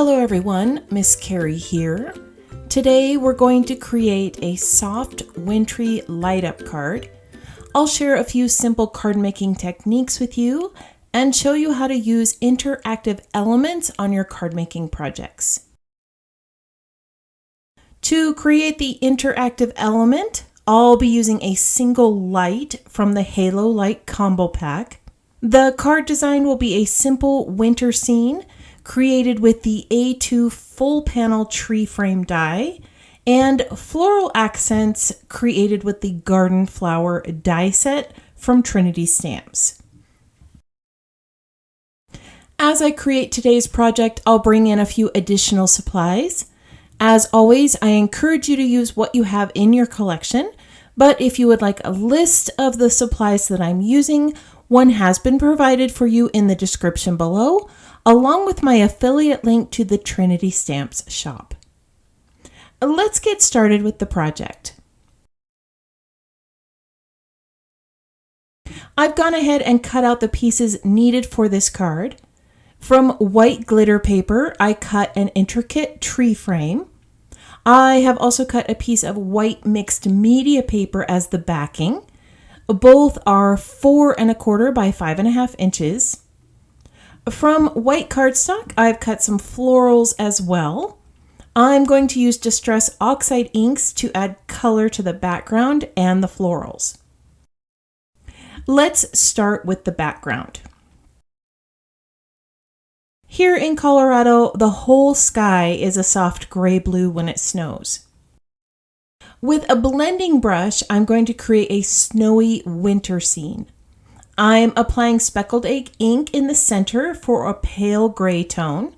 Hello everyone, Miss Carrie here. Today we're going to create a soft, wintry light up card. I'll share a few simple card making techniques with you and show you how to use interactive elements on your card making projects. To create the interactive element, I'll be using a single light from the Halo Light combo pack. The card design will be a simple winter scene created with the A2 full panel tree frame die and floral accents created with the garden flower die set from TRINITY stamps. As I create today's project, I'll bring in a few additional supplies. As always, I encourage you to use what you have in your collection, but if you would like a list of the supplies that I'm using, one has been provided for you in the description below, along with my affiliate link to the TRINITY Stamps shop. Let's get started with the project. I've gone ahead and cut out the pieces needed for this card. From white glitter paper, I cut an intricate tree frame. I have also cut a piece of white mixed media paper as the backing. Both are 4 1/4 by 5 1/2 inches. From white cardstock, I've cut some florals as well. I'm going to use Distress Oxide inks to add color to the background and the florals. Let's start with the background. Here in Colorado, the whole sky is a soft gray blue when it snows. With a blending brush, I'm going to create a snowy winter scene. I'm applying speckled egg ink in the center for a pale gray tone.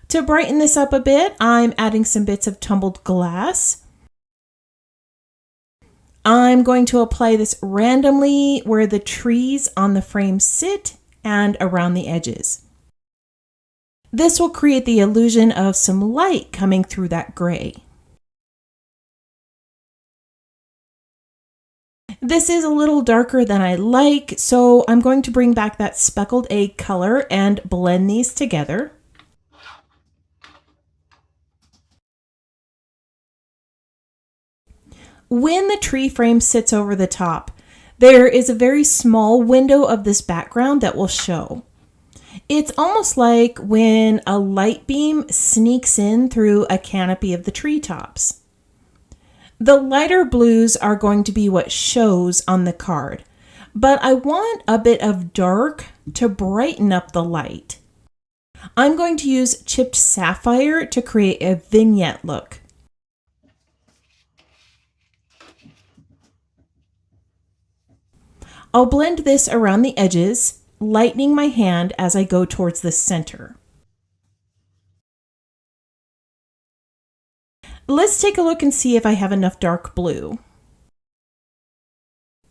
To brighten this up a bit, I'm adding some bits of tumbled glass. I'm going to apply this randomly where the trees on the frame sit and around the edges. This will create the illusion of some light coming through that gray. This is a little darker than I like, so I'm going to bring back that speckled egg color and blend these together. When the tree frame sits over the top, there is a very small window of this background that will show. It's almost like when a light beam sneaks in through a canopy of the treetops. The lighter blues are going to be what shows on the card, but I want a bit of dark to brighten up the light. I'm going to use chipped sapphire to create a vignette look. I'll blend this around the edges, lightening my hand as I go towards the center. Let's take a look and see if I have enough dark blue.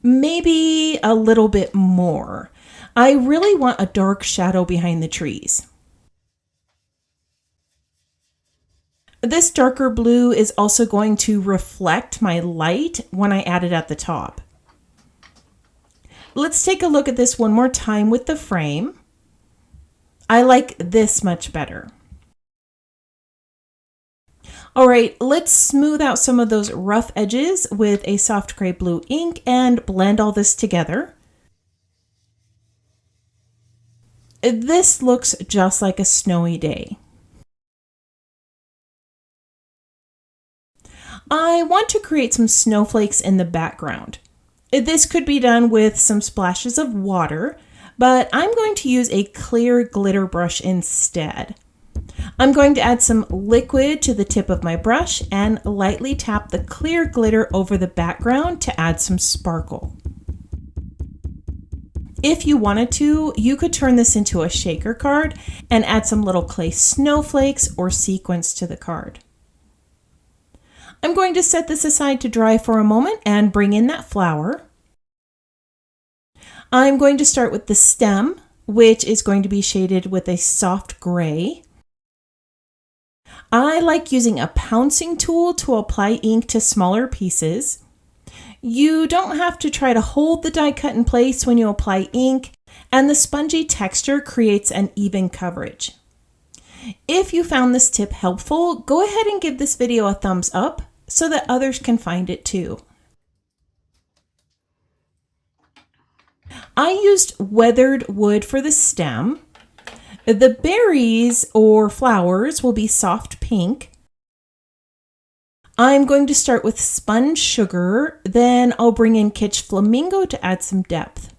Maybe a little bit more. I really want a dark shadow behind the trees. This darker blue is also going to reflect my light when I add it at the top. Let's take a look at this one more time with the frame. I like this much better. All right, let's smooth out some of those rough edges with a soft gray blue ink and blend all this together. This looks just like a snowy day. I want to create some snowflakes in the background. This could be done with some splashes of water, but I'm going to use a clear glitter brush instead. I'm going to add some liquid to the tip of my brush and lightly tap the clear glitter over the background to add some sparkle. If you wanted to, you could turn this into a shaker card and add some little clay snowflakes or sequins to the card. I'm going to set this aside to dry for a moment and bring in that flower. I'm going to start with the stem, which is going to be shaded with a soft gray. I like using a pouncing tool to apply ink to smaller pieces. You don't have to try to hold the die cut in place when you apply ink, and the spongy texture creates an even coverage. If you found this tip helpful, go ahead and give this video a thumbs up so that others can find it too. I used weathered wood for the stem. The berries or flowers will be soft pink. I'm going to start with spun sugar, then I'll bring in Kitsch Flamingo to add some depth.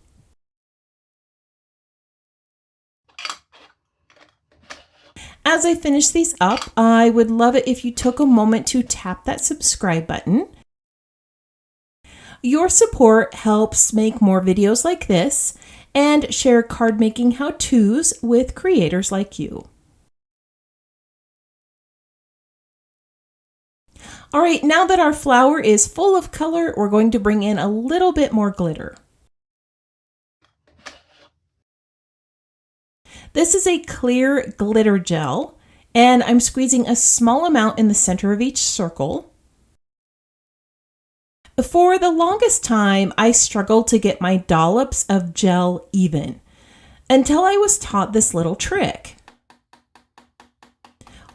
As I finish these up, I would love it if you took a moment to tap that subscribe button. Your support helps make more videos like this and share card making how-tos with creators like you. All right, now that our flower is full of color, we're going to bring in a little bit more glitter. This is a clear glitter gel, and I'm squeezing a small amount in the center of each circle. For the longest time, I struggled to get my dollops of gel even, until I was taught this little trick.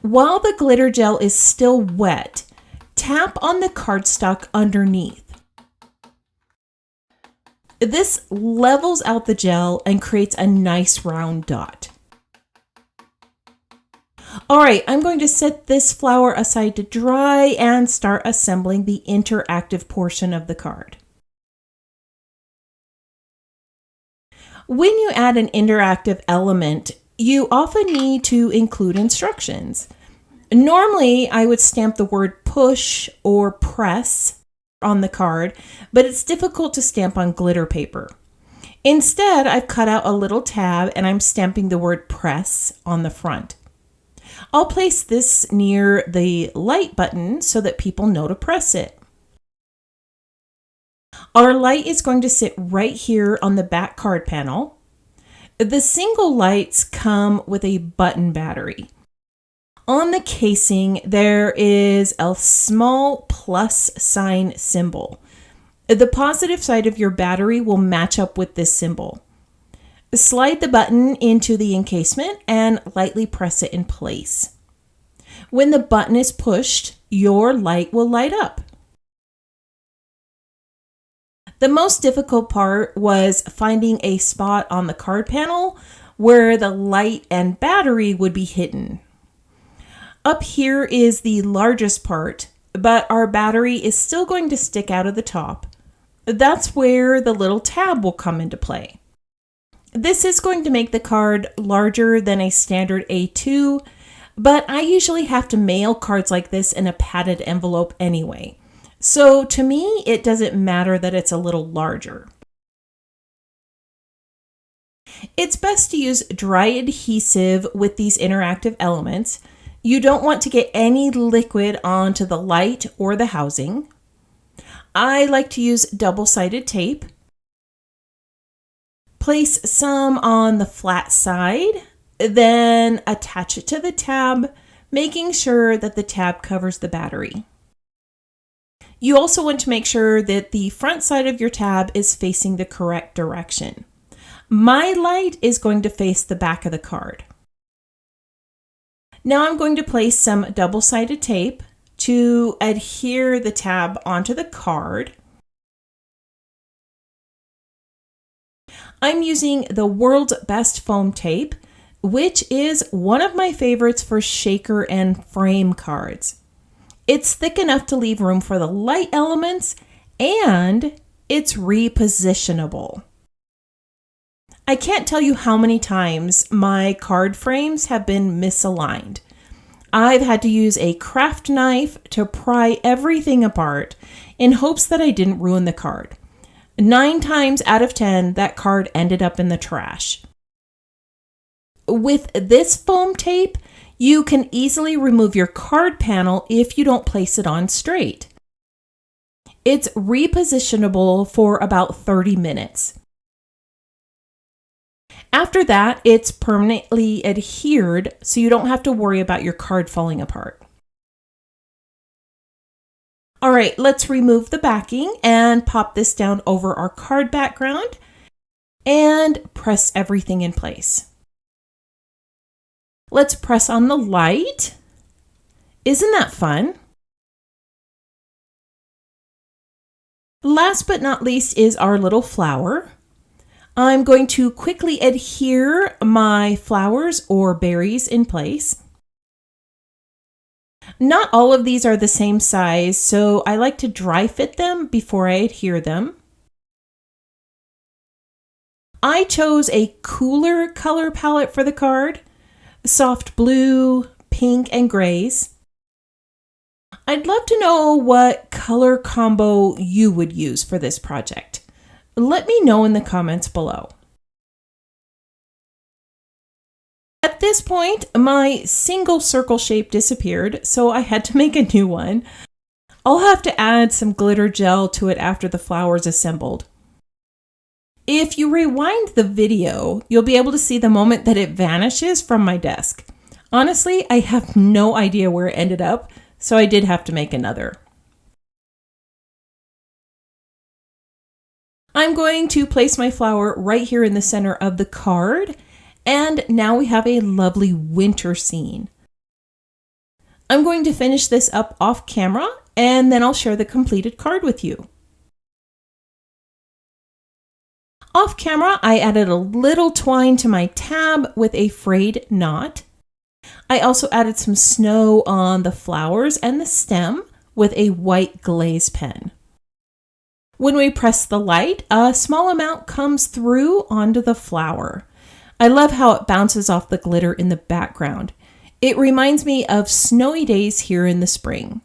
While the glitter gel is still wet, tap on the cardstock underneath. This levels out the gel and creates a nice round dot. All right, I'm going to set this flower aside to dry and start assembling the interactive portion of the card. When you add an interactive element, you often need to include instructions. Normally, I would stamp the word push or press on the card, but it's difficult to stamp on glitter paper. Instead, I've cut out a little tab and I'm stamping the word press on the front. I'll place this near the light button so that people know to press it. Our light is going to sit right here on the back card panel. The single lights come with a button battery. On the casing, there is a small plus sign symbol. The positive side of your battery will match up with this symbol. Slide the button into the encasement and lightly press it in place. When the button is pushed, your light will light up. The most difficult part was finding a spot on the card panel where the light and battery would be hidden. Up here is the largest part, but our battery is still going to stick out of the top. That's where the little tab will come into play. This is going to make the card larger than a standard A2, but I usually have to mail cards like this in a padded envelope anyway. So to me, it doesn't matter that it's a little larger. It's best to use dry adhesive with these interactive elements. You don't want to get any liquid onto the light or the housing. I like to use double-sided tape. Place some on the flat side, then attach it to the tab, making sure that the tab covers the battery. You also want to make sure that the front side of your tab is facing the correct direction. My light is going to face the back of the card. Now I'm going to place some double-sided tape to adhere the tab onto the card. I'm using the world's best foam tape, which is one of my favorites for shaker and frame cards. It's thick enough to leave room for the light elements, and it's repositionable. I can't tell you how many times my card frames have been misaligned. I've had to use a craft knife to pry everything apart in hopes that I didn't ruin the card. 9 times out of 10, that card ended up in the trash. With this foam tape, you can easily remove your card panel if you don't place it on straight. It's repositionable for about 30 minutes. After that, it's permanently adhered, so you don't have to worry about your card falling apart. All right, let's remove the backing and pop this down over our card background. and press everything in place. Let's press on the light. Isn't that fun? Last but not least is our little flower. I'm going to quickly adhere my flowers or berries in place. Not all of these are the same size, so I like to dry fit them before I adhere them. I chose a cooler color palette for the card, soft blue, pink, and grays. I'd love to know what color combo you would use for this project. Let me know in the comments below. At this point, my single circle shape disappeared, so I had to make a new one. I'll have to add some glitter gel to it after the flower's assembled. If you rewind the video, you'll be able to see the moment that it vanishes from my desk. Honestly, I have no idea where it ended up, so I did have to make another. I'm going to place my flower right here in the center of the card, and now we have a lovely winter scene. I'm going to finish this up off camera, and then I'll share the completed card with you. Off camera, I added a little twine to my tab with a frayed knot. I also added some snow on the flowers and the stem with a white glaze pen. When we press the light, a small amount comes through onto the flower. I love how it bounces off the glitter in the background. It reminds me of snowy days here in the spring.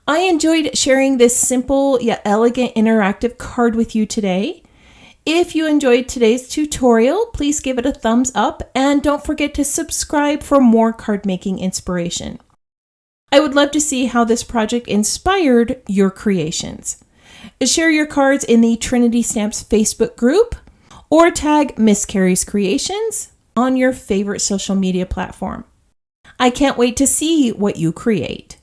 I enjoyed sharing this simple yet elegant interactive card with you today. If you enjoyed today's tutorial, please give it a thumbs up and don't forget to subscribe for more card making inspiration. I would love to see how this project inspired your creations. Share your cards in the Trinity Stamps Facebook group or tag Miss Carrie's Creations on your favorite social media platform. I can't wait to see what you create.